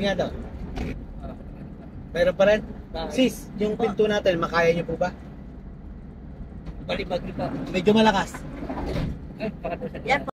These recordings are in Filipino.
nga daw. Meron pa rin? Sis, yung pinto natin, makaya niyo po ba? Balibag ito. Medyo malakas. Yan po.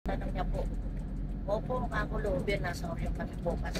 Tanong niya po. Opo, ako lobby, nasa Orion kami bukas.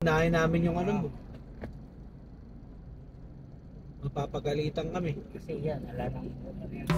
Unahin namin yung ano mo. Mapapagalitan kami. Kasi yan, wala nang ano yan.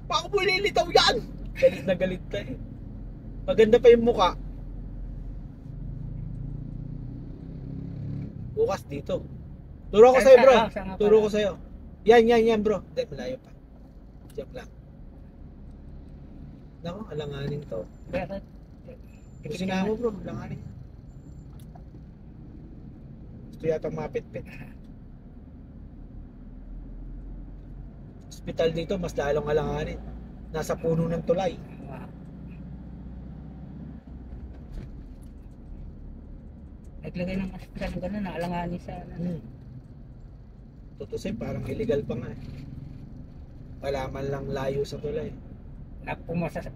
Paano mo lilitaw yan? Galit na galit ka eh. Maganda pa yung mukha. Bukas dito. Turo ko sa'yo bro. Turo ko sa'yo. Yan bro. Hindi, malayo pa. Joke lang. Naku, alanganin to. Bakit? Gusto nga mo bro, alanganin. Gusto yatang mapit-pit. Hospital dito, mas lalong alanganin. Nasa puno ng tulay. Naglagay ng hospital ng gano'n, naalanganin sa Tutusin, parang illegal pa nga eh. Wala man lang layo sa tulay. na pumasa sa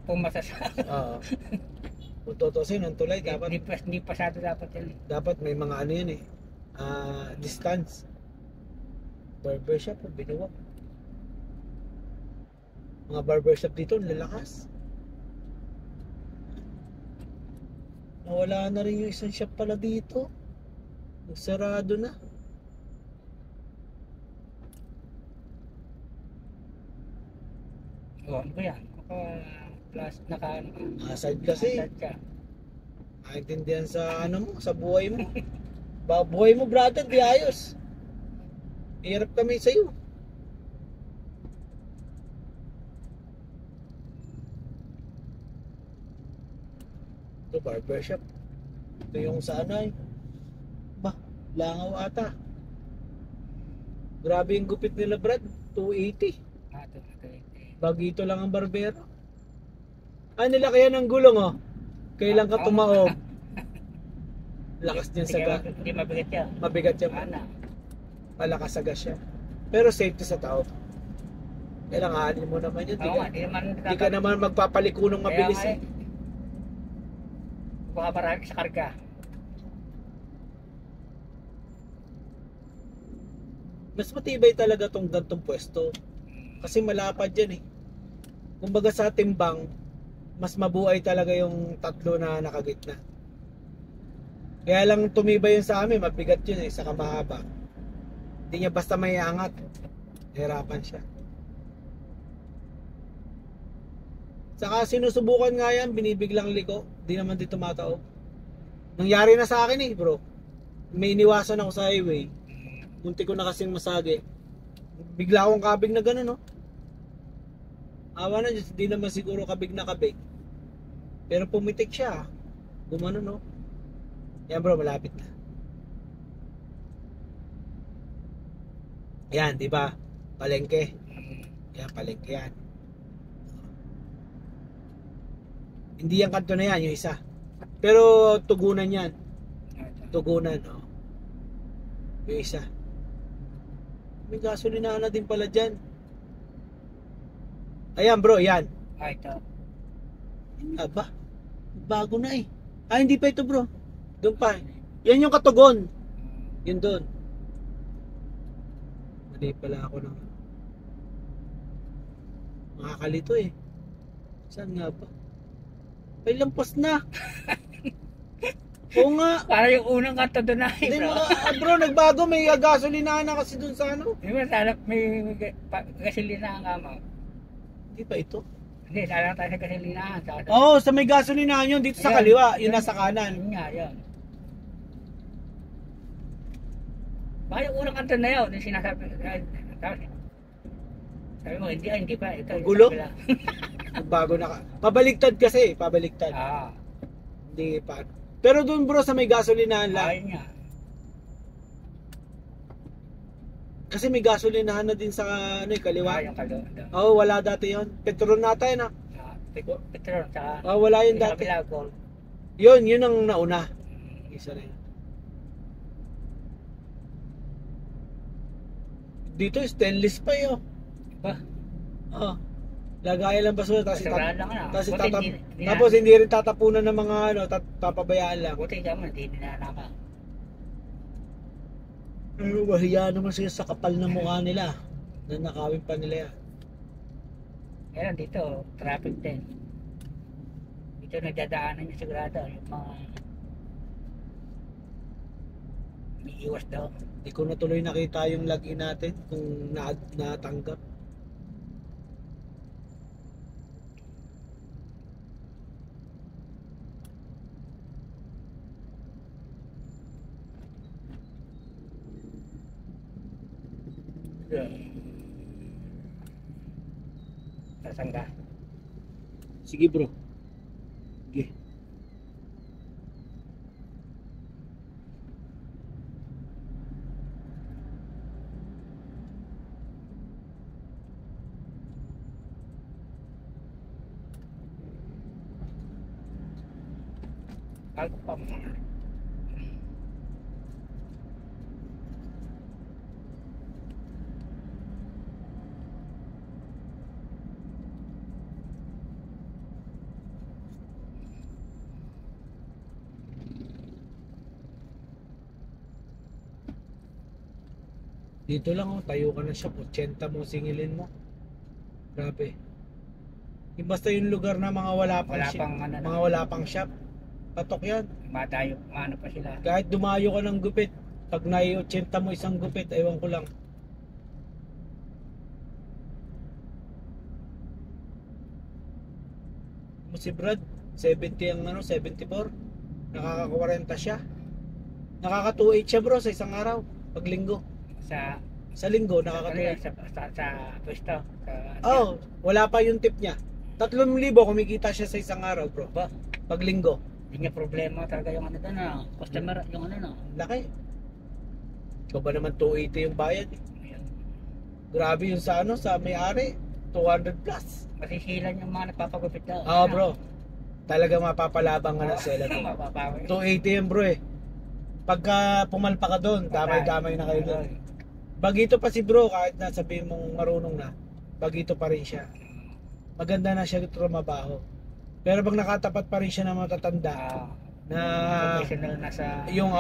Oo. Kung tutusin, ang tulay dapat hindi pasado dapat yan. dapat may mga ano yun eh. Distance. Barbershop, binuwag. Mga barbershop dito, lalakas. Nawala na rin yung isang shop pala dito. Sarado na. O, ano ba yan? plus naka Aside kasi. massage siya. Naintindihan sa ano mo, sa buhay mo. Buhay mo brother, di ayos. Hirap kami sa'yo. Ito barbershop. Ito yung sa ano eh. Bah, langaw ata. Grabe yung gupit nila Brad, 280. Ito. Bagito lang ang barbero. Nila kaya ng gulong oh. Kailan ka tumaob? Lakas niyan saga. Hindi mabigat yan. Mabigat yan. Ana. Malakas saga siya. Pero safety sa tao. Kailanganin mo naman yun. Oo nga, Di ka naman magpapaliko ng mabilis eh. Baka marami sa karga. Mas matibay talaga tong gantong pwesto. Kasi malapad yan eh. Kumbaga sa timbang, mas mabuhay talaga yung tatlo na nakagitna. Kaya lang tumibay yun sa amin, mabigat yun eh, saka mahaba. Hindi niya basta may angat. Hirapan siya. Saka sinusubukan nga yan, binibiglang liko. Di naman di tumataob. Nangyari na sa akin eh bro. May iniwasan ako sa highway. Munti ko na kasing masagi. Bigla akong kabig na gano'n, no? Awa na Diyos, di naman siguro kabig na kabig. Pero pumitik siya. Gumano, no? Yan bro, malapit na. Yan, di ba? Palengke. Yan, palengke yan. Hindi yung kanto na yan, yung isa. Pero tugunan yan. Tugunan, no? Yung isa. May gasolina na din pala dyan. Ayan bro, yan. Ito. Yan nga ba? Bago na eh. Hindi pa ito bro. Doon pa. Yan yung katugon. Yun doon. Mali pala ako ng makakalito eh. Saan nga ba? Ay lampas na. Oo nga. Para yung unang kanto doon na. Hindi mo bro, nagbago. May gasolina na kasi doon sa ano. Di ba may gasolina ang kama? Hindi pa ito. Hindi, salang tayo sa gasolina. Oo, sa may gasolina yun. Dito sa kaliwa. Yun nasa kanan. Yun nga, yun. Baka yung unang kanto na yun, yung sinasabi. Sabi mo, hindi pa. Ito, Gulo? Bago na ka. Pabaliktad kasi, pabaliktad. Hindi pa. Pero doon bro sa may gasolinahan lang. Ayun nga. Kasi may gasolinahan na din sa ano, kaliwa. Yung kalo. Oo, wala dati yon. Petron nata yun ah. Petron, tsaka. Wala yun dati. Gold. Yun ang nauna. Isa rin. Dito stainless pa yun. Ba? Oo. Lagayan lang basura Basurahan lang tapos hindi rin tatapunan ng mga ano, papabayaan lang. Buti ka man, hindi ninanaka. Mahiya naman sila sa kapal na mukha nila. Nanakawin pa nila yan. Meron dito, traffic din. Dito nagdadaanan niya sigurado yung mga iiwas daw. Hindi ko na tuloy nakita yung login natin kung natanggap. Saan ka? Sige bro. Sige. Alpam. Dito lang oh, tayo ka na shop, 80 mo singilin mo. Grabe. Yung basta yung lugar na mga wala pang mga wala pang shop. Patok yan. Matayo, maano pa sila. Kahit dumayo ka ng gupit, pag nai-80 mo isang gupit, ewan ko lang. Tapos si Brad, 70 ang 74. Nakaka-40 siya. Nakaka-28 siya bro sa isang araw. Pag linggo. Sa Sa linggo, ano nakaka-28. yan, sa pwesto. Oh, wala pa yung tip niya. 3,000 kumikita siya sa isang araw bro. Ba, Pag linggo. hindi niya problema talaga yung ano doon, customer, yung ano, no. Laki. Ikaw ba naman 280 yung bayad? Ayan. Grabe yung sa ano, sa may-ari. 200 plus. Masisilan yung mga nagpapagupit daw. Bro. Talaga mapapalabang nga ng sela to. Mapapawi. 280 yan bro eh. Pagka pumalpa ka doon, damay-damay na kayo doon. Bagito pa si bro, kahit na sabihin mong marunong na, bagito pa rin siya. Maganda na siya trumabaho. Pero pag nakatapat pa rin siya ng matatanda, na Professional na sa... yung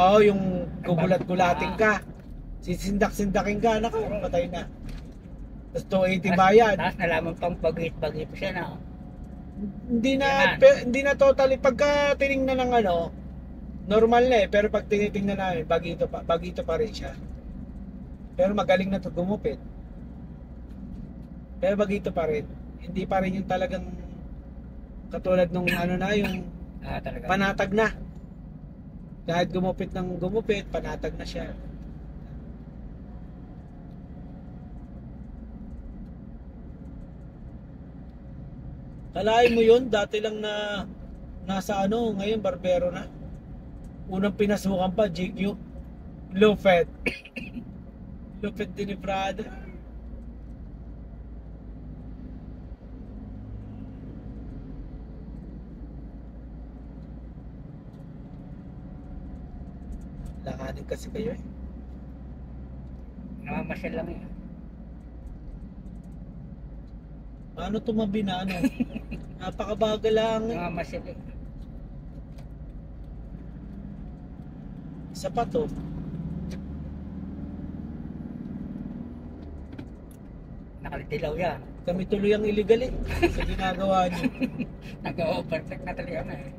gugulat-gulating ka, sisindak-sindakin ka, naku, patay na. Tapos 280 bayad. Tapos nalaman pang bagit-bagit siya na. Hindi na totally, pagka tinignan ng ano, normal na eh, pero pag tinitingnan namin, bagito pa rin siya. Pero magaling na to gumupit. Pero bagito pa rin. Hindi pa rin yung talagang katulad nung ano na, yung Talaga. panatag na. Kahit gumupit ng gumupit, panatag na siya. Kalahin mo yun, dati lang na nasa ano, ngayon barbero na. Unang pinasukan pa, GQ. Lupet. Lupet din ni brother. Lakanin kasi kayo eh. Namamasyal lang eh. Paano tumabi na ano? Napakabagal lang. Namamasyal eh. Isa pa to. Nakalidilaw yan. Kami tuloy ang illegal eh. Sa ginagawa niyo. Nag-overtake na talaga na eh.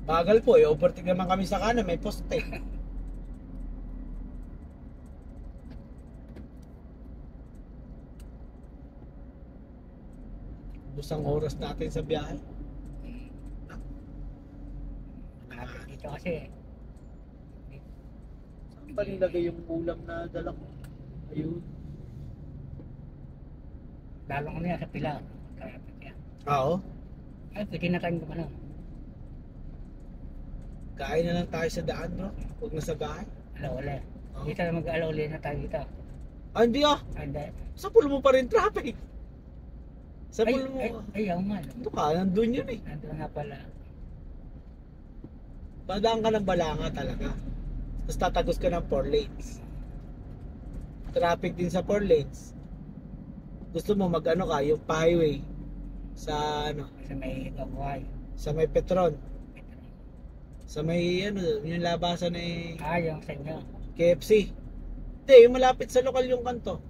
Bagal po eh. Overtake naman kami sa kanan. May poste. Busang oras natin sa biyahe. Malapit dito kasi eh. Saan ba nilagay yung ulam na dala ko? Ayun. Lalo ko niya sa pila. Malapit yan. Oo. Ay, pwede na tayong gumalaw. Kain na lang tayo sa daan bro. Huwag na sa bahay. Alaw ulit. Oo. Dito na mag-alaw ulit na tayo dito. Hindi ah. Hindi. Sa pulo mo pa rin traffic. Sa Ay, pulo mo. ayaw nga. Ito ka, nandun yun eh. Nandun nga pala. Padaan ka ng Balanga talaga. Tapos tatagos ka ng 4 lanes. Traffic din sa 4 lanes. Gusto mo mag-ano ka, yung pa-highway sa ano, Kasi may kabuhay. sa may Petron. Sa may ano, yung labasan eh Ayaw sa inyo. KFC. Hindi, yung malapit sa lokal yung kanto.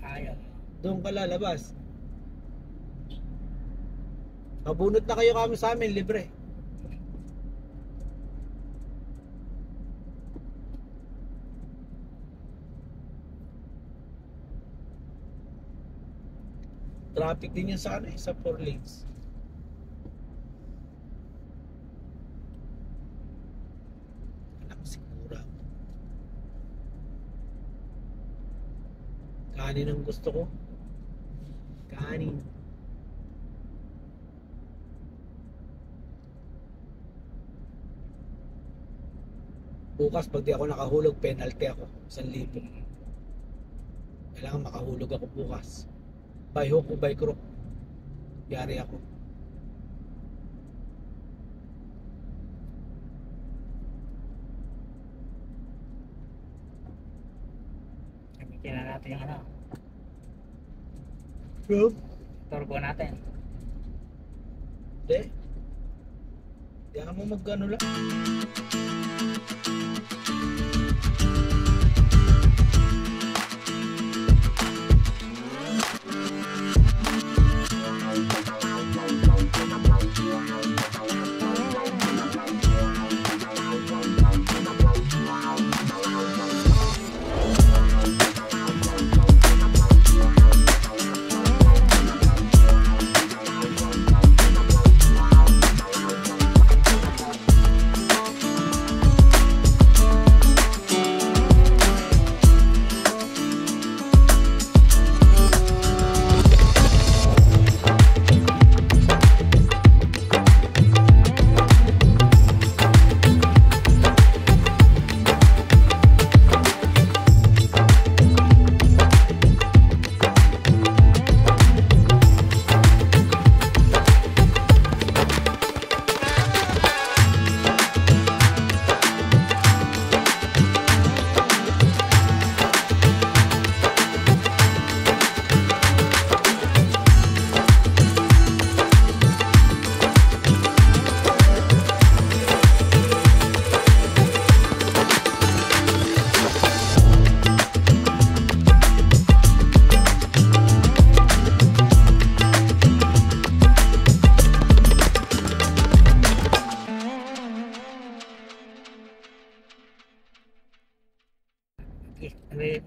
Ayaw. Doon ka lalabas. Mabunot na kayo kami sa amin, libre. Traffic din yan sa ano eh, sa 4 lanes. Anak sigura. Kanin ang gusto ko. Kanin. Bukas pag di ako nakahulog, penalty ako. 1,000. Kailangan makahulog ako bukas. By hook o by crook. Yari ako. Gamitin na natin yung ano. Bro? Turbo natin. Hindi. Diyan mo mag-ano lang.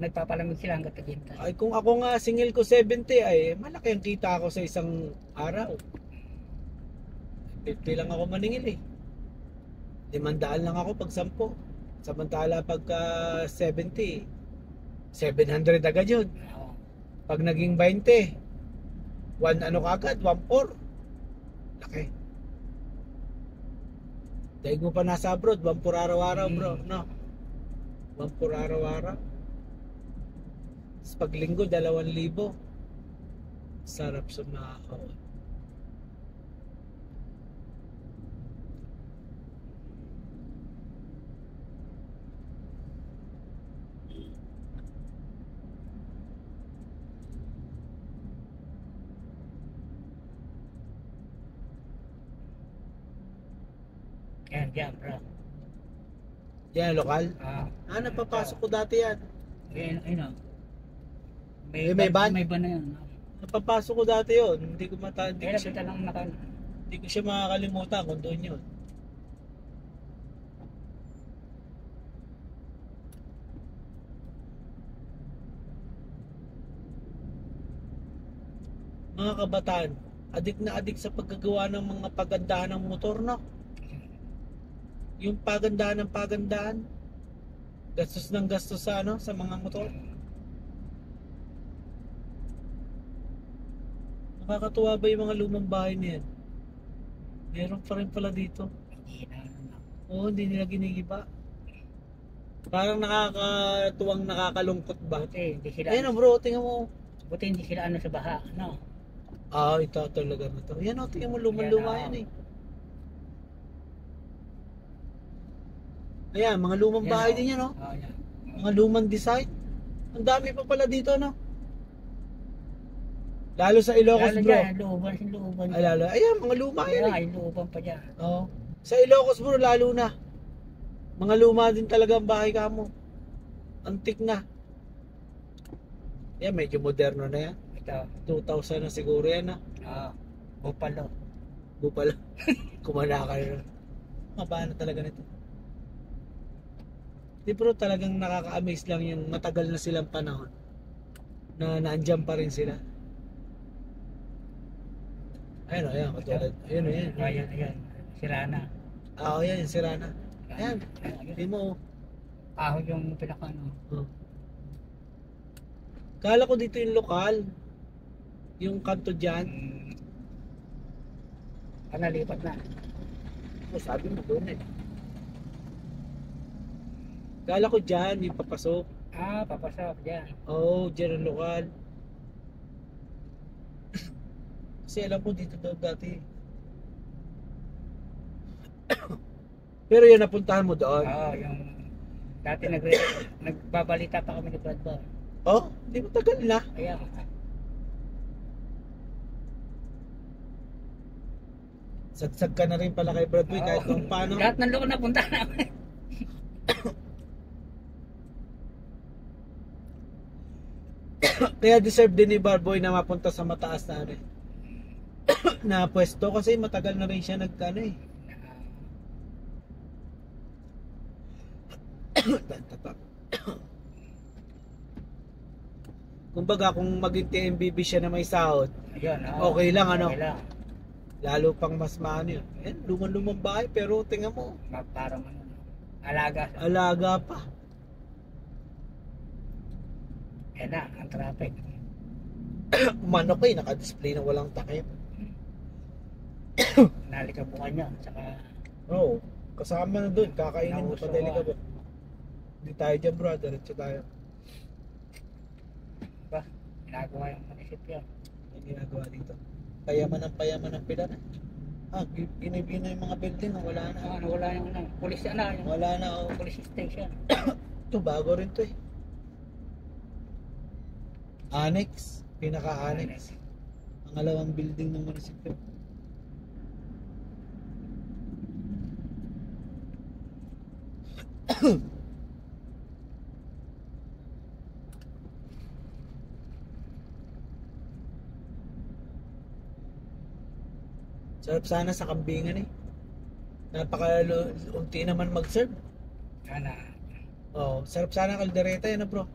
Nagpapalamig sila hanggang taginta. Ay kung ako nga singil ko 70 ay malaki ang kita ako sa isang araw. 50 lang ako maningil eh. 500 lang ako pag 10. Samantala pagka 70, 700 agad yun. Oo. Pag naging 20, 1 ano kagad, 1.4. Laki. Daig mo pa nasa abroad, 1.4 araw-araw bro, no? 1.4 araw-araw. Tapos pag linggo, 2,000. Sarap sa mga Yan, dyan, bro. yan, lokal. Napapasok ko dati yan. Yan, ayun o. May ban? May ban na yan. Napapasok ko dati yun. Hindi ko Kaya napita lang hindi ko siya makakalimutan kung doon yun. Mga kabataan, adik na adik sa paggagawa ng mga pagandahan ng motor, no? Yung pagandahan ng pagandahan, gastos ng gastos sa ano, sa mga motor. Nakakatuwa ba yung mga lumang bahay na yan? Meron pa rin pala dito. Hindi na. Oo, hindi nila ginigiba. Parang nakakatuwang nakakalungkot ba? Buti, hindi sila. Ayun bro, tingnan mo. Buti hindi sila ano sa baha, no? Ito talaga na to. Yan o, tingnan mo, lumang-luma yan eh. Ayan, mga lumang Yan, bahay oh. din yan o. Yan. Mga lumang design. Ang dami pa pala dito, no? Lalo sa Ilocos, Lalo bro. dyan, looban. Ay, lalo. Ayan, mga luma yan eh. Ay, looban pa dyan. Oo. Sa Ilocos, bro, lalo na. Mga luma din talaga ang bahay kamo. Antik na. Yan, medyo moderno na yan. Ito. 2000 na siguro yan, ha? Bupalo. Bupala. Kumana ka na. Mabana talaga nito. Di bro, talagang nakaka-amaze lang yung matagal na silang panahon na naandyan pa rin sila. Ayun o, yan, katulad. Ayun o, yan. Ayan. Sira na. Yan, yung sira na. Ayan, hindi mo. Kahoy yung pinaka-ano. Kala ko dito yung lokal. Yung kanto dyan. Nalipat na. Sabi mo doon eh. Kala ko dyan, yung papasok. Papasok dyan. Oo, dyan ang lokal. Kasi alam ko dito daw dati. Pero yun, napuntahan mo doon. Yung dati nagbabalita pa kami ni Brad Boy. Di mo tagal na. Ayan. Sagsag ka na rin pala kay Brad Boy kahit kung paano. Lahat ng lugar na punta namin. Kaya deserve din ni Barboy na mapunta sa mataas na ano eh. Na pwesto kasi matagal na rin siya nagkano eh. Kumbaga kung maging TMBB siya na may sahod, Ayun, okay lang ano. Okay lang. Lalo pang mas maano yun. Lumang-lumang bahay pero tingnan mo, Parang alaga. alaga pa. Yan na, ang traffic. Manok eh, naka-display na walang takip. Nalikabukan niya. Tsaka, Oo, kasama na doon, kakainin mo, Nauso, padali ka ba? Hindi tayo dyan bro, diretso tayo. ginagawa yung munisipyo. Yung ginagawa dito. Payaman ng pila na. Binibina yung mga building, wala na. Wala yung police yung Wala na, police station. Ito, bago rin to eh. Annex, pinaka-annex. Pangalawang building ng munisipyo. Sarap sana sa kambingan eh. Napaka-unti naman mag-serve. Sana. Oh, sarap sana kaldereta yan, bro.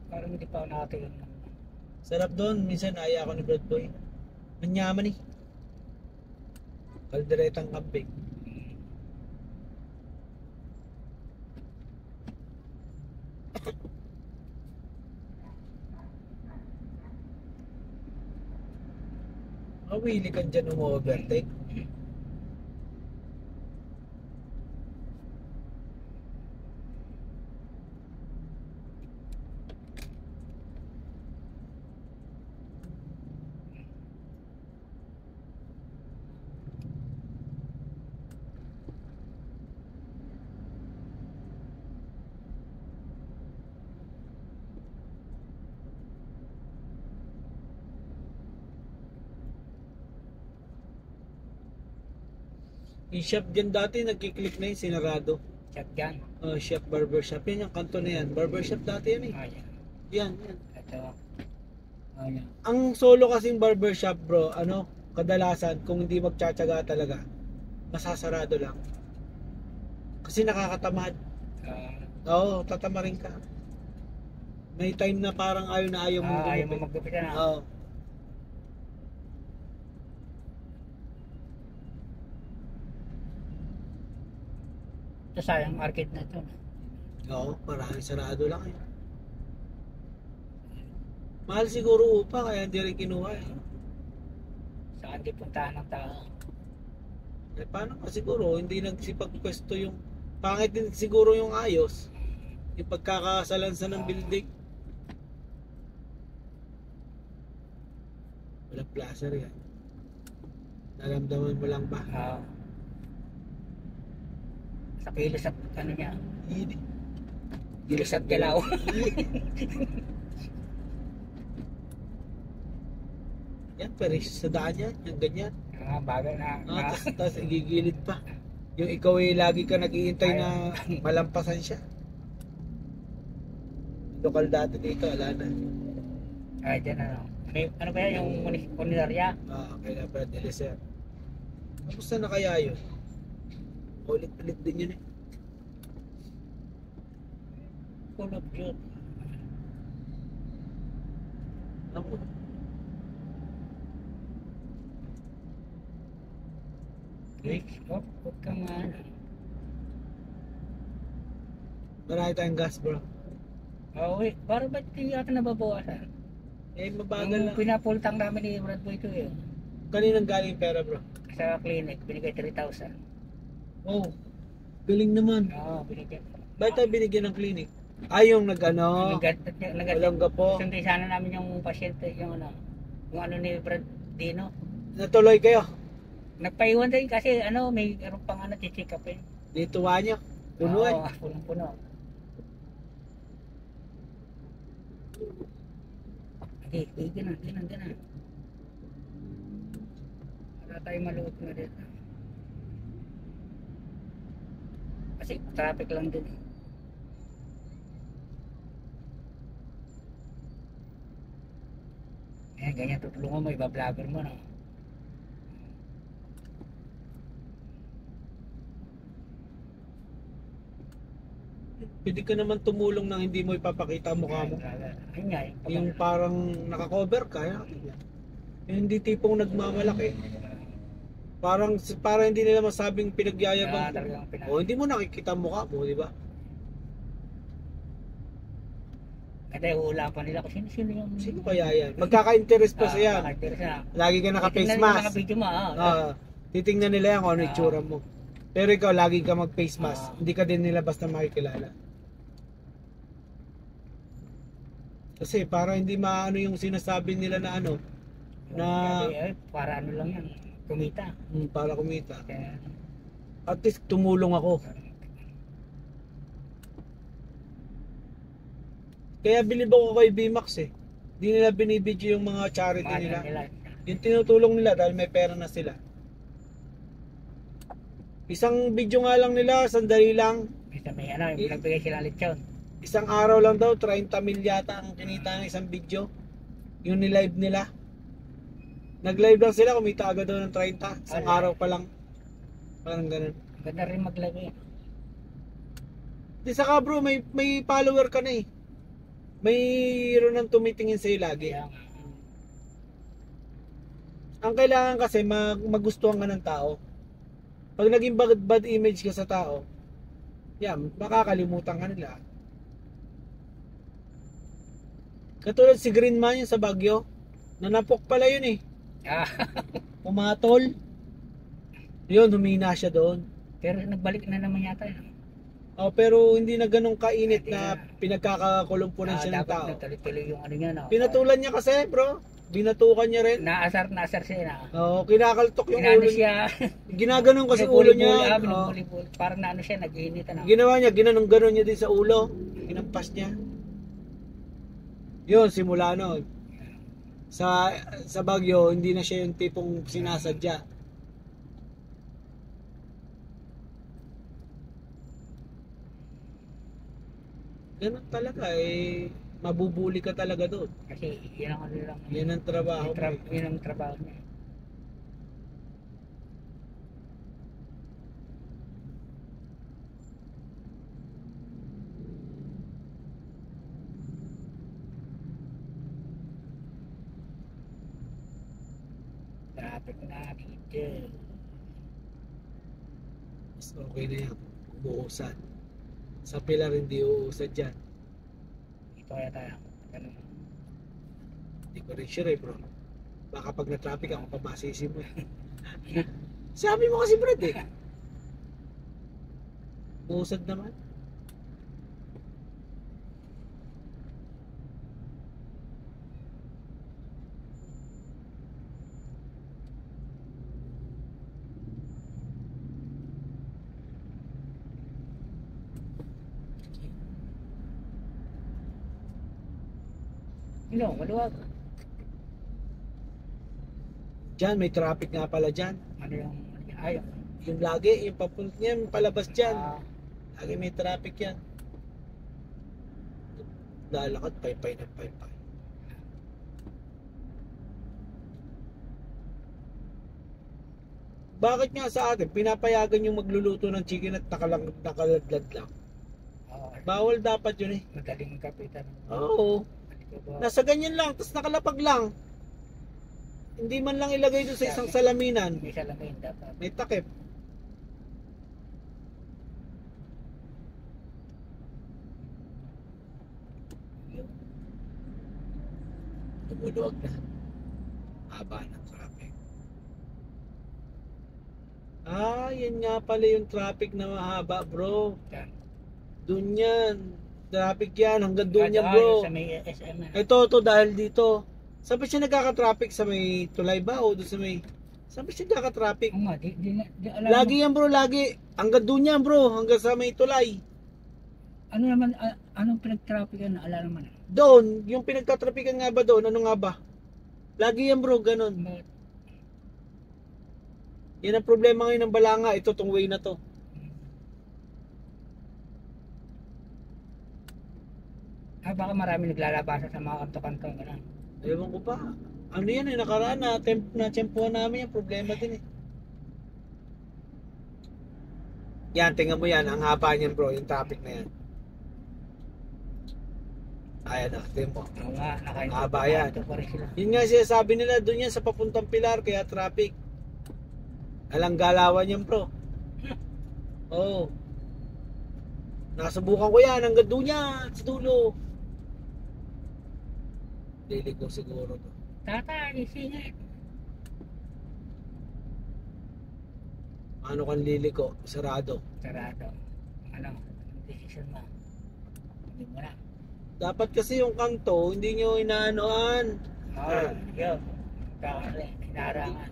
Parang hindi pa ako nakatingin. Sarap doon. Minsan naya ako ni Brad Boy. Manyaman eh. Kalderetang kambing. Mawili ka dyan umu-overtake. Yung shop dyan dati, nagkiklik na yun, sinarado. Shotgun. Shop, barbershop. Yan yung kanto na yan. Barbershop dati yan eh. Oh, yan. Yan, yan. Ito. Oh, yan. Ang solo kasing barbershop bro, kadalasan kung hindi magtsatsaga talaga, masasarado lang. Kasi nakakatamad. Oo, tatama rin ka. May time na parang ayaw na ayaw mong Ayaw mo gumupit. maggupit na. Oo. Ito sayang arcade na ito. Oo, maraming sarado lang eh. Mahal siguro upa, kaya hindi rin kinuha eh. Saan di puntahan ng tao? Eh paano ka siguro, hindi nagsipagpwesto yung, pangit din siguro yung ayos. Yung pagkakasalansan ng building. Walang placer yan. Naramdaman mo lang ba? Sa kilos at ano niya. Hindi. Kilos at galaw. Yan, pero sa daan yan, yung ganyan. Bagay na. Tapos igigilid pa. Yung ikaw ay lagi ka nag-iintay na malampasan siya. Lokal dati dito, wala na. Ay, dyan ano. Ano ba yan? Yung punerarya? Kailan pa Delicer. Kamusta na kaya yun? Ulit-ulit din yun eh. Full of yun. Ako. Huwag kang ano. Marami tayong gas bro. Wait. Parang ba't hindi yata nababawasan? Eh mabagal Yung na. pinapultang namin ni Brad Boy ito eh. Kaninang galing pera bro? Sa clinic, binigay 3,000. Oh, galing naman. Oo, binigay. Bakit tayo binigyan ng clinic? Yung nag-ano, walang gapo. Sundin sana namin yung pasyente, yung ano ni Brad Dino. Natuloy kayo. Nagpaiwan din kasi may pang chichik up eh. Dito nyo. Puno eh. Oo, punong-puno. Okay, gana. Wala tayong maluot na dito. Kasi traffic lang din eh. Ganyan tutulungan mo, iba-vlogger mo no. Pwede ka naman tumulong nang hindi mo ipapakita ang mukha mo. Ayun nga, Yung parang naka-cover ka. Yung hindi tipong nagmamalaki. Parang hindi nila masabing pinagyayabang. O hindi mo nakikita ang mukha mo, di ba? Kasi uula pa nila kung sino yung... Sino kaya yan? Magkaka-interest pa sa yan. Lagi ka naka-face mask. Titingnan nila yan kung ano itsura mo. Pero ikaw lagi ka mag-face mask. Hindi ka din nila basta makikilala. Kasi para hindi maano yung sinasabi nila na para ano lang yan, kumita. Para kumita. At least tumulong ako. Kaya bilib ako kay BMAX eh. Hindi nila binibidyo yung mga charity nila. Yung tinutulong nila dahil may pera na sila. Isang video nga lang nila, sandali lang. May nagbigay sila lechon. Isang araw lang daw, 30 mil yata ang kinita ng isang video. Yung nilive nila. Nag-live lang sila, kumita agad daw ng 30. Isang araw pa lang. Parang ganun. Ganda rin maglagay. Di saka bro, may follower ka na eh. Mayroon nang tumitingin sa'yo lagi. Kaya nga. Ang kailangan kasi magustuhan ka ng tao. Pag naging bad image ka sa tao, yan, makakalimutan ka nila. Katulad si Green Man yun sa Baguio, nanapok pala yun eh. Ah, Pumatol. Yun, humina siya doon. pero nagbalik na naman yata yun. Oh, pero hindi na ganun kainit Hindi na na. pinagkakakulumpunan siya ng Dapat tao. natuloy-tuloy yung ano niya, no? Pinatulan niya kasi, bro. Binatukan niya rin. Naasar siya na. Oo, kinakaltok yung Inano ulo niya. siya. Ginaganon kasi ulo niya. Oo. Binubuli-buli. Parang naano siya, nag-iinit ano. Ginawa niya, ginanong-ganon niya din sa ulo. Ginampas niya. Yun, simula nun. Sa Baguio, hindi na siya yung tipong sinasadya. Ganun talaga eh. Mabubuli ka talaga doon. Kasi yun ang ano lang. Yan ang trabaho mo. Yun ang trabaho niya. Traffic na dito. Mas okay na yan. Umuusad. Sa pilar hindi uusad dyan. Ito kaya tayo. Ganun. Hindi ko rin sure eh bro. Baka pag na-traffic ako pamasisi mo eh. Sabi mo kasi Brad eh. Uusad naman. No, maluwag. Dyan, may traffic nga pala dyan. Ano yung ayaw. Yung lagi, yung papunta niya, yung palabas dyan. Ah, Lagi may traffic yan. Lalakad, paypay ng paypay. Bakit nga sa atin, pinapayagan yung magluluto ng chicken at nakaladlad lang? Bawal dapat yun eh. madaling kapitan. Oo. Nasa ganyan lang, tapos nakalapag lang. Hindi man lang ilagay doon sa isang salaminan. May salamin dapat. May takip. Tumulog na. Haba ng traffic. Ah, yan nga pala yung traffic na mahaba, bro. Yan. Doon yan. Traffic yan. Hanggang doon yan, Ah, bro. Sa may SM na. Ito, dahil dito. Saan ba siya nagkaka-traffic? Sa may tulay ba o doon sa may... Saan ba siya nagkaka-traffic? Oo nga, di alam. Lagi yan bro, lagi. Hanggang doon yan bro, hanggang sa may tulay. Ano naman, anong pinag-traffic na ala naman? Doon, yung pinagtatrapikan nga ba doon, ano nga ba? Lagi yan bro, ganun. Yan ang problema ngayon ng Balanga, ito tong way na to. Baka marami naglalabasa sa mga kanto-kanto. Gano'n. Ewan ko pa. Ano yan eh, nakaraan na tempuhan namin yung problema din eh. Yan, tingnan mo yan, ang haba niyan bro, yung traffic na yan. Ayan na, tingnan mo. Oo nga, Haba yan. nakainto pa rin sila. Yun nga siya sabi nila, doon yan sa papuntang Pilar, kaya traffic. Alang galawan yan bro. Oo. Nasubukan ko yan, hanggang doon yan, sa dulo. Lilig ko siguro to. Tatay, singit. Ano kang liliko? Sarado. Sarado. Ano, decision mo. Hindi mo na. Dapat kasi yung kanto, hindi nyo inaanoan. Oo, yun. Kakali, hinarangan.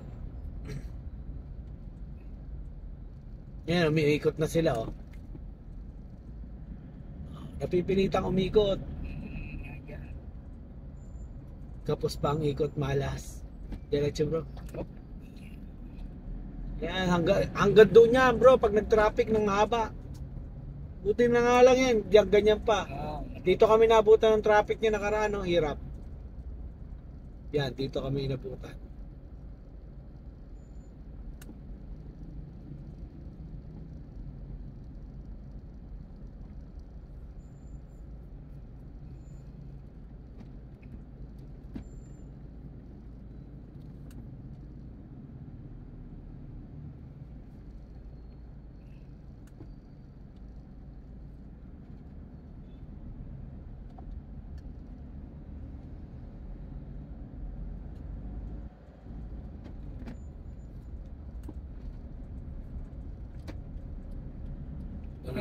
Yan, umiikot na sila oh. Napipilitang umikot. Kapos pa ang ikot, malas. Diretso bro. Yan, hanggang doon yan bro, pag nag-traffic ng haba. Buti na nga lang yan, ganyan pa. Oo. Dito kami nabutan ng traffic niya nakaraan, no? Hirap. Yan, dito kami inabutan.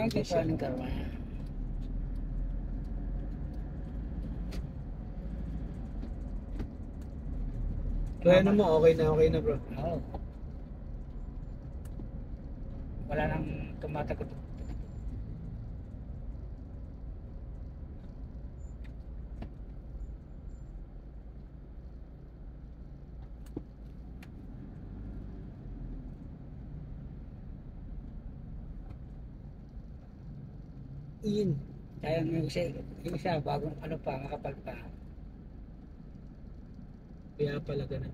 Ay, Hindi siya. kukuhanin ka ba? Kaya ano mo, okay na bro. Oo. Wala nang tumatagot. Iyon. Kaya yung isa, bagong ano pa, makapal pa. Kaya pala ganun.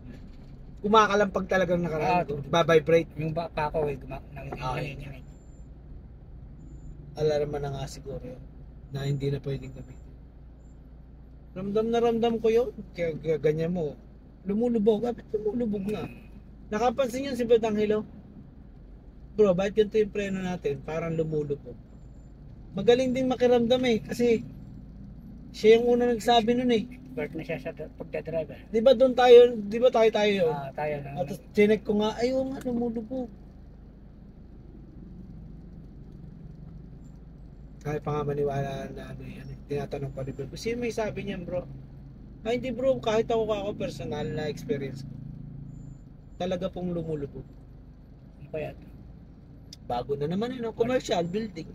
Kumakalampag talagang nakaraan ko. Ah, Ba-vibrate. Yung pa ako, Okay. Alarma na nga siguro yun. Na hindi na pwedeng gamitin. Ramdam ko yun. Kaya ganyan mo. Lumulubog. Bakit lumulubog na? Nakapansin yun si Badangelo? Bro, bakit ganito yung preno natin? Parang lumulubog. Magaling din makiramdam eh. Kasi siya yung una nagsabi nun eh. Bert na siya sa pagdadrive. Di ba doon tayo, di ba tayo yun? Tayo na. At chinek ko nga, ayaw nga, lumulubog. Kaya pa nga maniwala na ano yan. Tinatanong pa ni bro. Sino may sabi niyan bro? Ay hindi bro, kahit ako personal na experience ko. Talaga pong lumulubog. Ano kaya? Bago na naman yun, commercial building.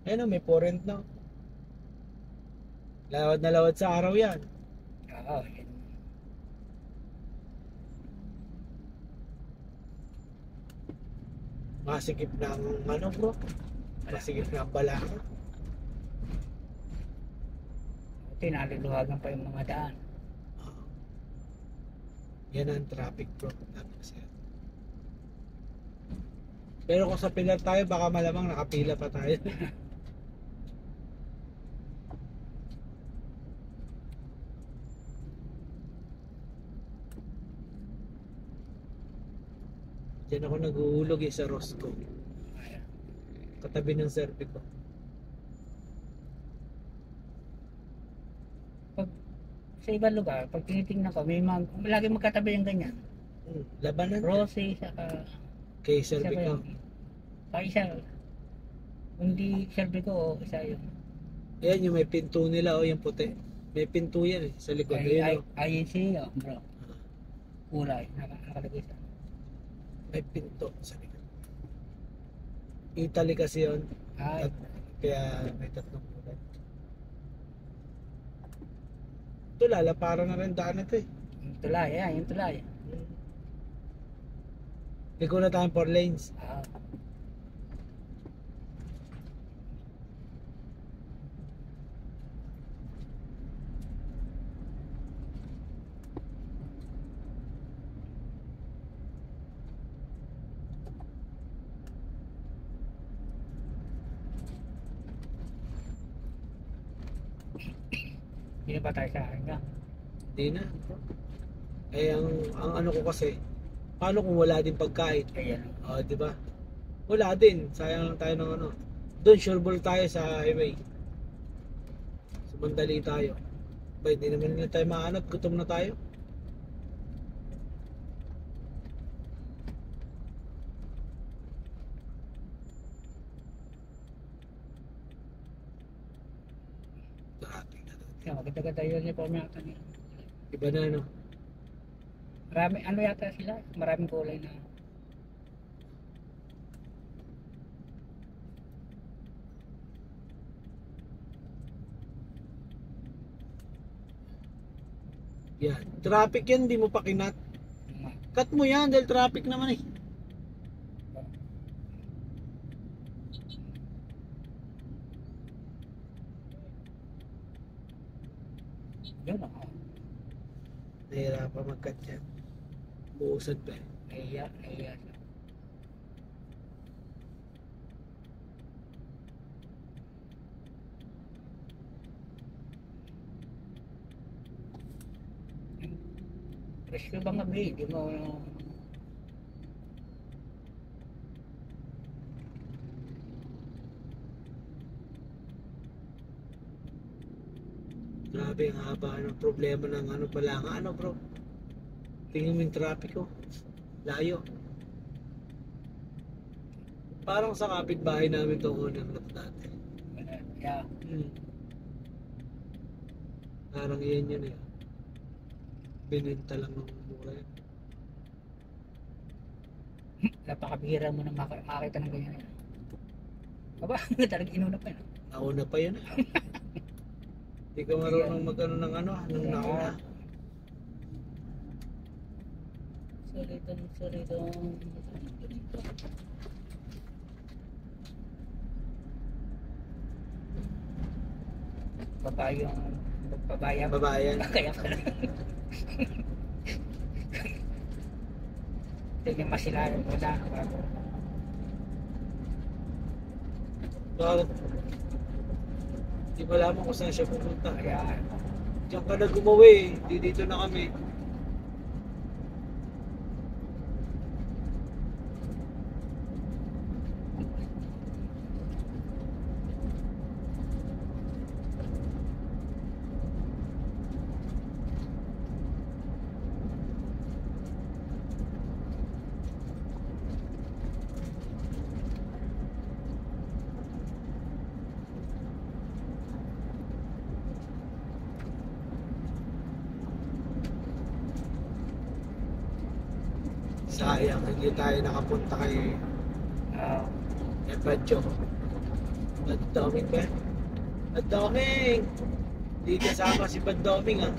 Ayun may for rent na. Lawad na lawad sa araw yan. Oo, yun. Masikip ng ano bro? Masikip ng balaka. Buti naluluwagan pa yung mga daan. Yan ang traffic bro. Pero kung sa pilar tayo, baka malamang nakapila pa tayo. Diyan ako naguhulog sa Rosco. Katabi ng serve ko. Sa ibang lugar, pag tinitingnan ko, may lagi magkatabi yung ganyan. Labanan. Rosy, saka Kay serve ko. Isa, hindi serve ko, isa yun. Ayan yung may pinto nila yung puti. May pinto yan sa likod. INC, bro. Kulay, nakalagay sa. May pinto sa likod. Italy kasi yun. Kaya may tatlong kulay. Ito lalaparan na rin daan ito eh. Yung tulay, yung tulay. Liko na tayong 4 lanes. Hindi na ba tayo sa akin ka? Hindi na. Ang ano ko kasi, paano kung wala din pagkain? Ayan. Di ba? Wala din. Sayang lang tayo ng ano. Doon sure ball tayo sa highway. Sumandali tayo. Ba, hindi naman nila tayo mahanap. Gutom na tayo. Maganda-ganda yun yung pamiyatan nila. Iba na ano. Marami, ano yata sila? Maraming kulay na. Yan. Traffic yan, di mo pa kinat. Cut mo yan dahil traffic naman eh. Yun ako. Nahirapan mag-cut yan. Buusad pa eh. Nahiya siya. Presko bang gabi? Di mo Grabe ang haba ng problema ng ano pala nga ano bro. Tingnan mo yung traffic ko. Layo. Parang sa kapitbahay namin itong owner na dati. Yeah. Parang yan yun eh. Bininta lang ng mura yun. Napakabihira mo na makakita ng ganyan. Aba, talagang inuna pa yun. Nauna pa yun eh. Hindi ka marunong mag-ano ng ano, ng nauna. Sorry. Babayang magpabayang. Babayan. Kaya pala. Hindi masilayan mo na. Bakit? Di ba lamang kung saan siya pupunta. Kaya Diyan ka na gumawi. Di dito na kami. Sayang, hindi tayo nakapunta kay Badjo. Baddoming ba? Baddoming! Hindi kasama si Baddoming ah.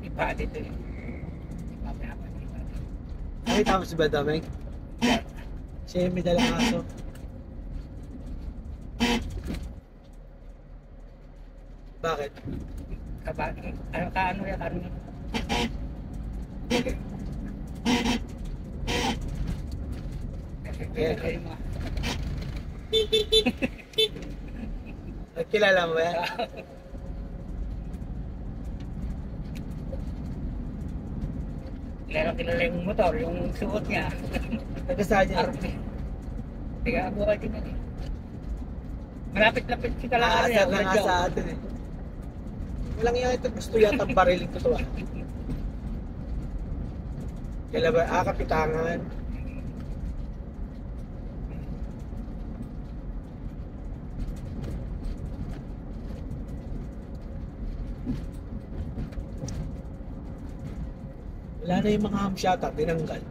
iba dito eh. Nakita mo si Baddoming? Siya yung may dalang aso. Bakit? Kaano yan? Kilala mo ba yan? Kilala yung motor, yung suot niya. Nagkasaan niya? Tiga buhay din yan eh. Malapit-lapit si Kalahari. Aasar na nga sa atin eh. Walang yan ito. Gusto yata bariling ko ito ah. Kailan ba? Kapitangan. Wala na yung mga hamsyata. Tinanggal.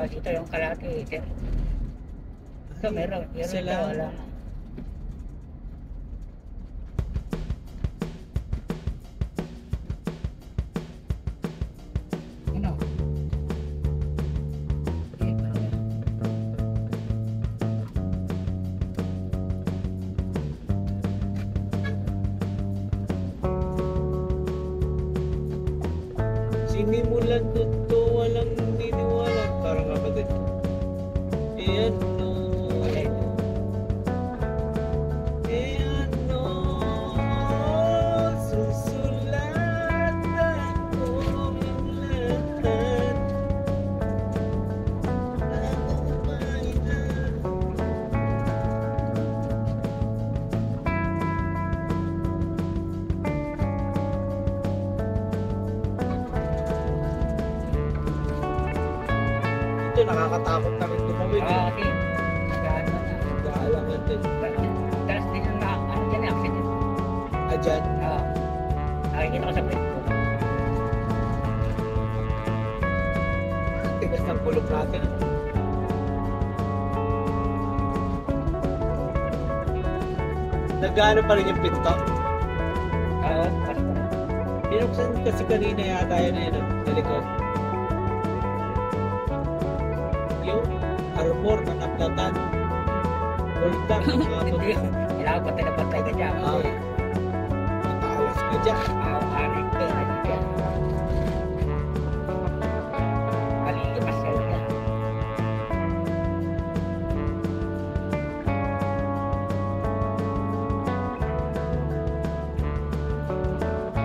Dito yung kalaki. Ito meron. Meron ito. Wala. Sinimulan to walang niniwala. Parang kapatid ko. Ayan no. Ayan no. Susulat ako ang lahat. Ako mailan. Ito nakakatakot na rin tumawid. Okay. Gano'n na. Nag-aalangan din. Talas din yung ano dyan eh, accident. Adyan. Nakikita ko sa plate ko. Tigas ng pulog natin. Nag-ano pa rin yung pinto? Basta. Binuksan kasi kanina yata yun na yun, sa likod. Yung armor na naplatan. Hold up, Hindi. Kailangan patay na patay ka dyan. matalas ka dyan. Arik ka. Ano dyan. Malipas ka dyan.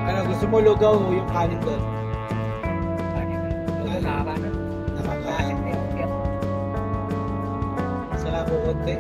Ano, gusto mo lugaw yung kanin doon? Nakakaano. Nakakain. Saka ko konti.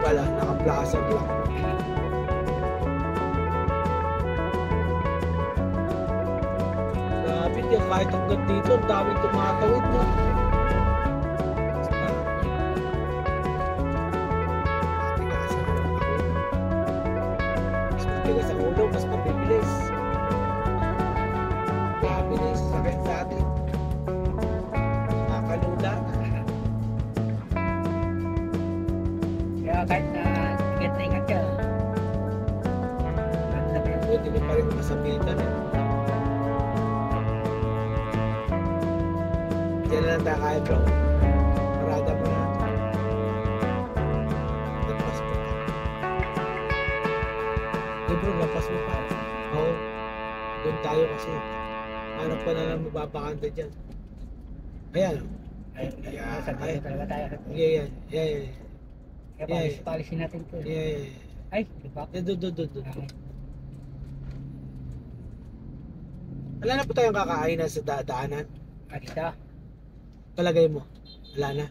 Wala, naka-plasag lang. Grabe din, kahit hanggang dito, ang daming tumatawid na. Basta, matigas ang ulo, mas mabibilis. Grabe na yung sasakyan sa atin. Nakakalula. Kaya kahit na ingat ka. Pwede mo pa rin masabitan eh. Diyan na lang tayo kaya bro. Parada mo na. Lapas mo pa. Eh bro, lapas mo pa. Oo. Doon tayo kasi. Hanap pa na lang mababakanda dyan. Ayan. Ay, sa tayo talaga tayo. Yeah. Kaya policy natin to. Yeah. Ay, di ba? Doon. Wala na po tayong kakainan sa daanan. Dito. Palagay mo. Wala na.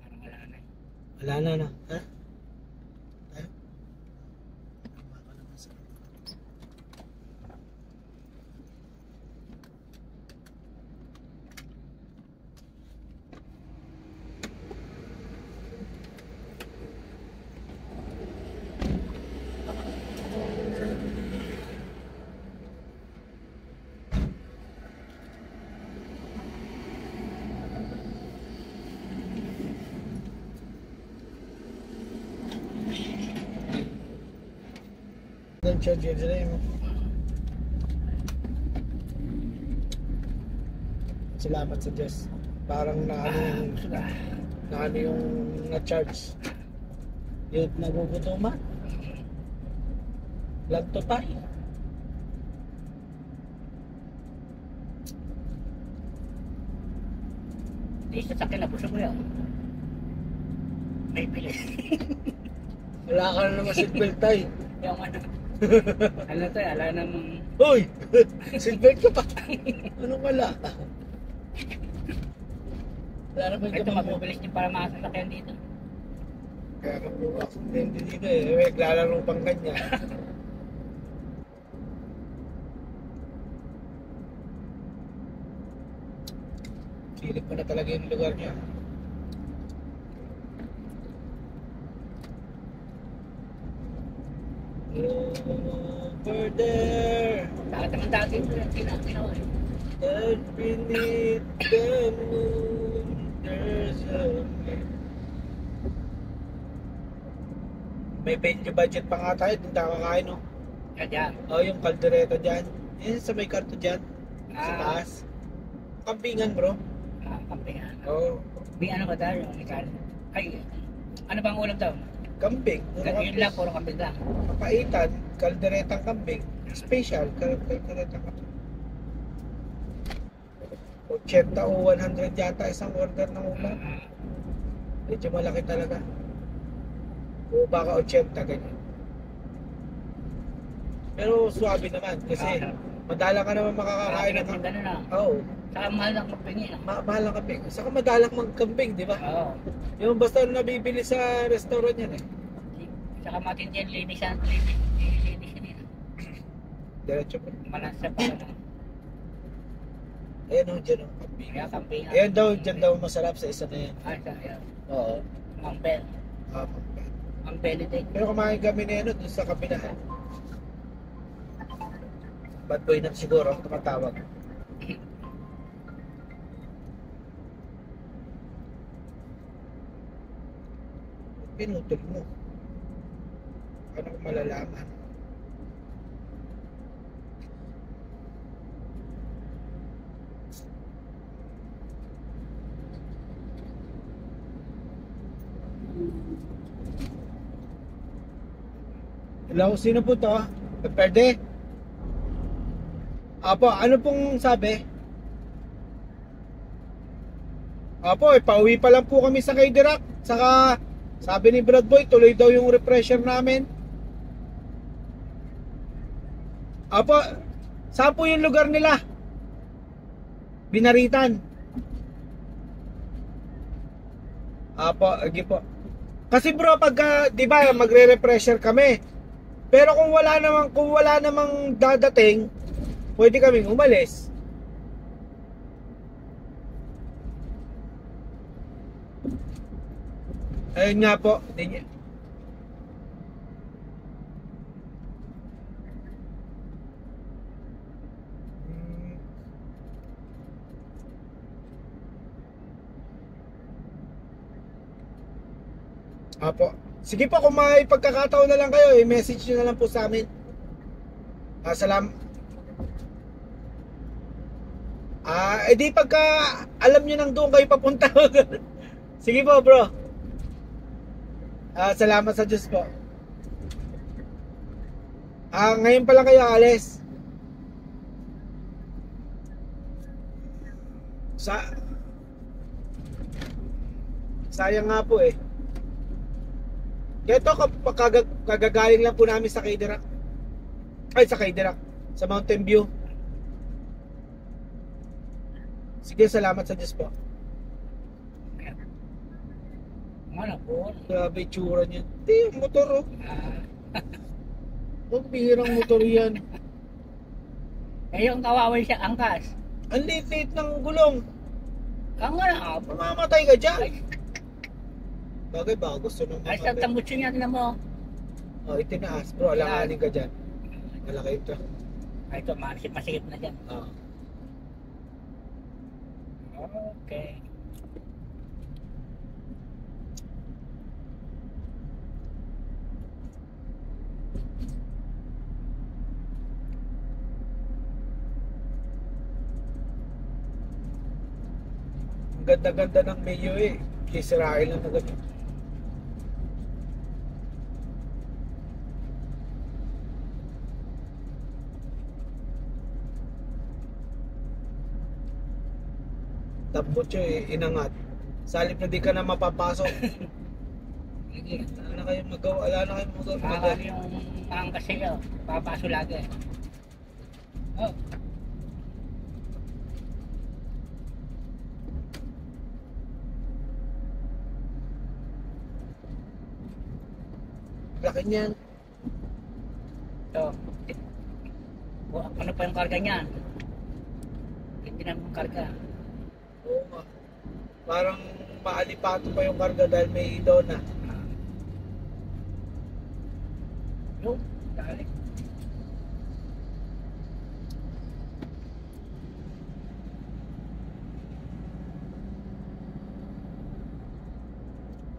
Parang wala na. Wala na no. Ha? Don't charge you today, mo. Salamat sa Diyos. Parang naano yung na-charge. Yung nagugutuman. Lagto tayo. Di sa sakin na puso ko yan. May bilis. Wala ka na naman seatbelt tayo. Yung ano. Ano to, ala namang... Hoy! Seatbelt ka pa. Anong wala? Wala naman ka Ito mabibilis din para makasasakyan dito. Kaya ka po accident dito eh. Naglalaro pang kanya. Silip mo na talaga yung lugar niya. Over there, Lahat naman dati ito yung ginawa eh. and beneath the moon, there's a... May venue budget pa nga tayo, doon tayo kakain, no? Yan yan. Yung kaldereta dyan. Yan, sa may karto dyan. Sa taas. Kampingan, bro. Kampingan. Oo. May ano ba tayo? Ay, ano bang ulam daw? Kambing. Yun lang, puro kambing lang. Papaitan, kalderetang kambing. Special, kalderetang kambing. 80 o 100 yata isang order ng ulam. Medyo malaki talaga. O baka 80, ganyan. Pero suwabe naman kasi madalang ka naman makakakain ng kambing. Ganun na. Oo. Saka mahal ang kambing eh. Mahal ang kambing. Saka madalang magkambing, di ba? Oo. Yung basta nabibili sa restaurant yan eh. Saka matindi yan, linis yan yun. Diretso po. Malansa pa ano. Ayan o, dyan o, kambing. Kaya kambing. Ayan daw, dyan daw masarap sa isa na yan. Ay, kaya. Oo. Mang Bel. Ang Benedict. Pero kumain kami na yan doon sa kabila. Bad boy na siguro, tumatawag. Pinutol mo. Ano kung malalaman? Hello, sino po to? Pwede? Apo, ano pong sabi? Apo, pauwi pa lang po kami sa Kaidirak. Saka, sabi ni Brad Boy, tuloy daw yung refresher namin. Apo, saan po yung lugar nila? Binaritan. Apo, agi po. Kasi bro, pagka, di ba, magre-refresher kami. Pero kung wala namang dadating, pwede kaming umalis. Ayun nga po, hindi niya. Apo. Sige po, kung may pagkakataon na lang kayo, i-message nyo na lang po sa amin. Edi pagka alam nyo nang doon kayo papunta. Sige po bro. Salamat sa Diyos po. Ngayon pa lang kayo alis. Sayang nga po eh. Kaya ito, kagagaling lang po namin sa Kaidirak. Sa Kaidirak. Sa Mountain View. Sige, salamat sa Diyos po. Ano po? Grabe tsura niya. Hindi, motor oh. Huwag bihirang motor yan. Ngayong kawawan siya angkas. Ang liit-liit ng gulong. Ang nga, Mamamatay ka dyan. Bagay ba? Gusto nung ay sa tambutso niya na mo. Itinaas bro. Alanganin ka dyan. Malaki ito. Ay ito, masikip na dyan. Okay. Ang ganda-ganda ng mayo eh. Israel lang na ganyan. Tapos inangat. Salip na di ka na mapapasok. Wala na kayong magawa. Wala na kayong magawa. Yung angkas sa'yo, papaso lagi. Oh. Laki niyan. So, ano pa yung karga niyan? Hindi na yung karga. Oo nga. Parang maalipato pa yung karga dahil may dona. Yung, dali.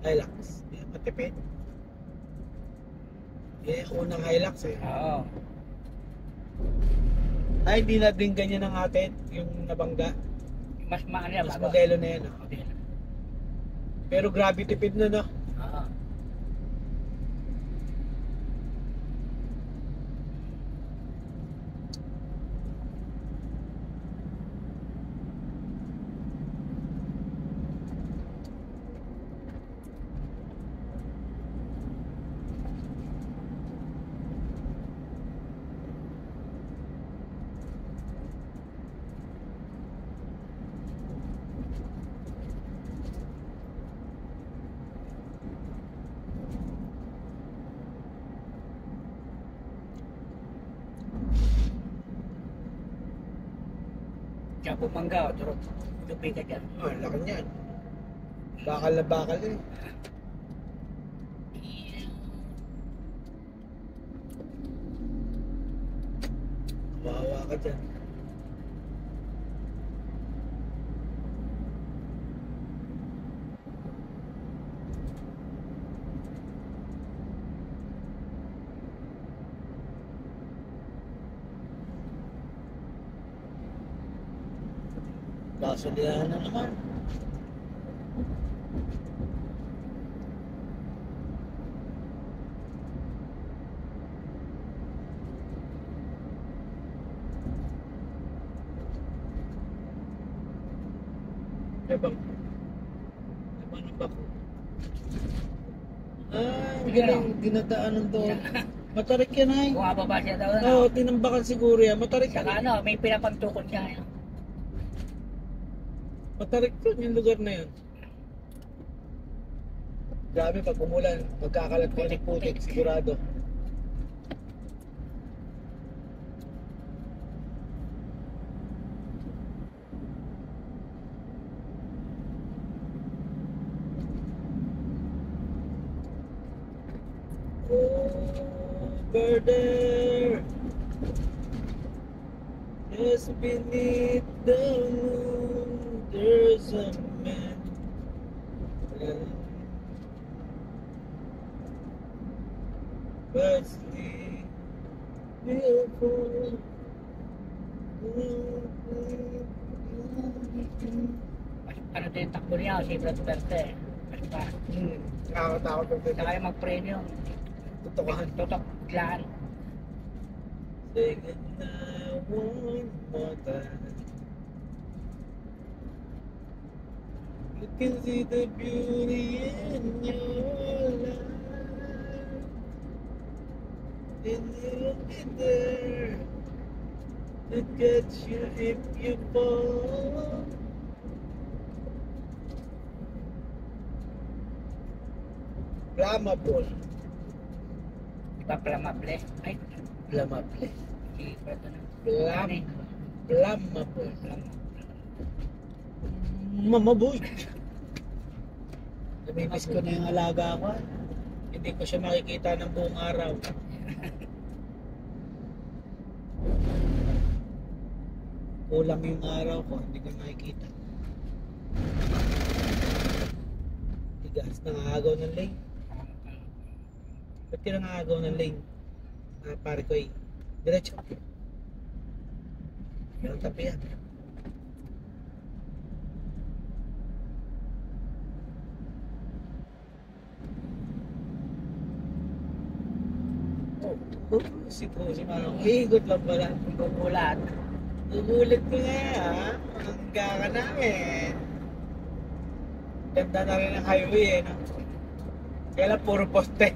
Hilux. Matipid. Unang Hilux eh. Oo. Hindi na din ganyan ang atin, yung nabangga. Mas maano yan, Mas bago. modelo na yan. Modelo. Pero grabe tipid na no. Oo. Diyan pumangga, durog. Dupi ka dyan. Laki niyan. Bakal na bakal eh. Wawa ka dyan. Gasolina na naman. Ebang. Ebang ng bako. Galing. Dinadaanan doon. Matarik yan ay. Bumababa siya daw na. Oo, tinambakan siguro yan. Matarik Saka yan. ano, may pinapantukot siya. Matarik yun yung lugar na yun. Grabe pag umulan, magkakalat ko ng putik, sigurado. Over there, just beneath the moon, there's a man. But sleep beautiful. Ano din yung takbo niya, si Brad Verde. Basta, Nakakatakot ang saka yung mag-premium. tutukahan. Tutok, biglaan. Say goodnight one more time. You can see the beauty in your life, and you'll be there to catch you if you fall. Flammable. Iba Flammable. Ay, Flammable. si Brad ano? Flammable. Flammable. Mamaboy. Namimiss ko na yung alaga ko. Hindi ko siya makikita ng buong araw. Kulang yung araw ko, hindi ko makikita. Tigas, nangagaw ng lane. Ba't ka nangagaw ng lane? Pare ko eh. Diretso. Yung tapi yan. Si Manong. Ikot lang pala. Gugulat. Gugulit ko nga ha. Hangga ka namin. Ganda na rin ang highway eh. No? Kaya lang puro poste.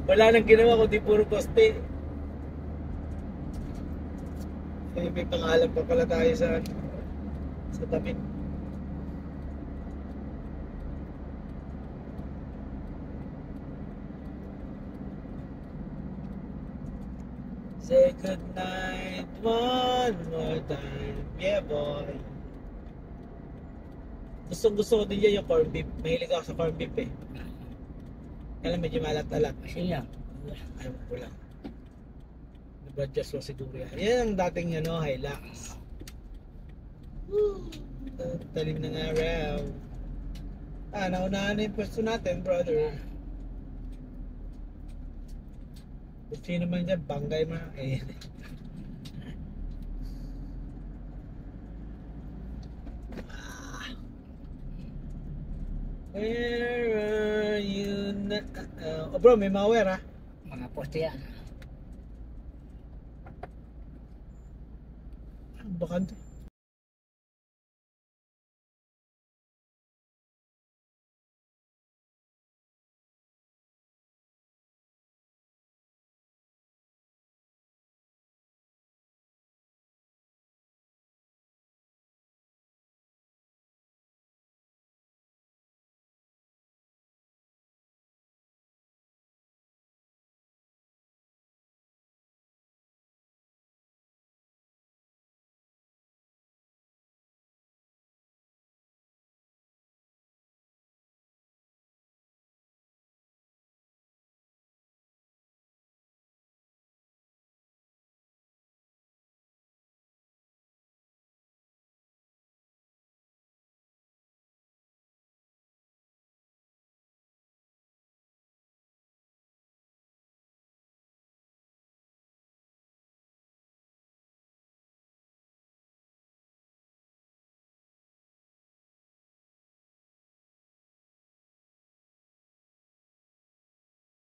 Wala nang ginawa kundi puro poste. May pangalan pa pala tayo sa tabi. Say goodnight one more time. Yeah, boy. Gusto ko din yan yung corn beef. Mahilig ako sa corn beef eh. Kaya medyo malat-alat. Kasi yan. Ayaw ko lang. Nabadjust ko siguro yan. Yan ang dating Hilux. Woo! Talim ng araw. Naunahan na yung pwesto natin, brother. Kung sino man dyan, banggay mo. Where are you na? Bro, may malware ha? Mga poste yan. Bakante.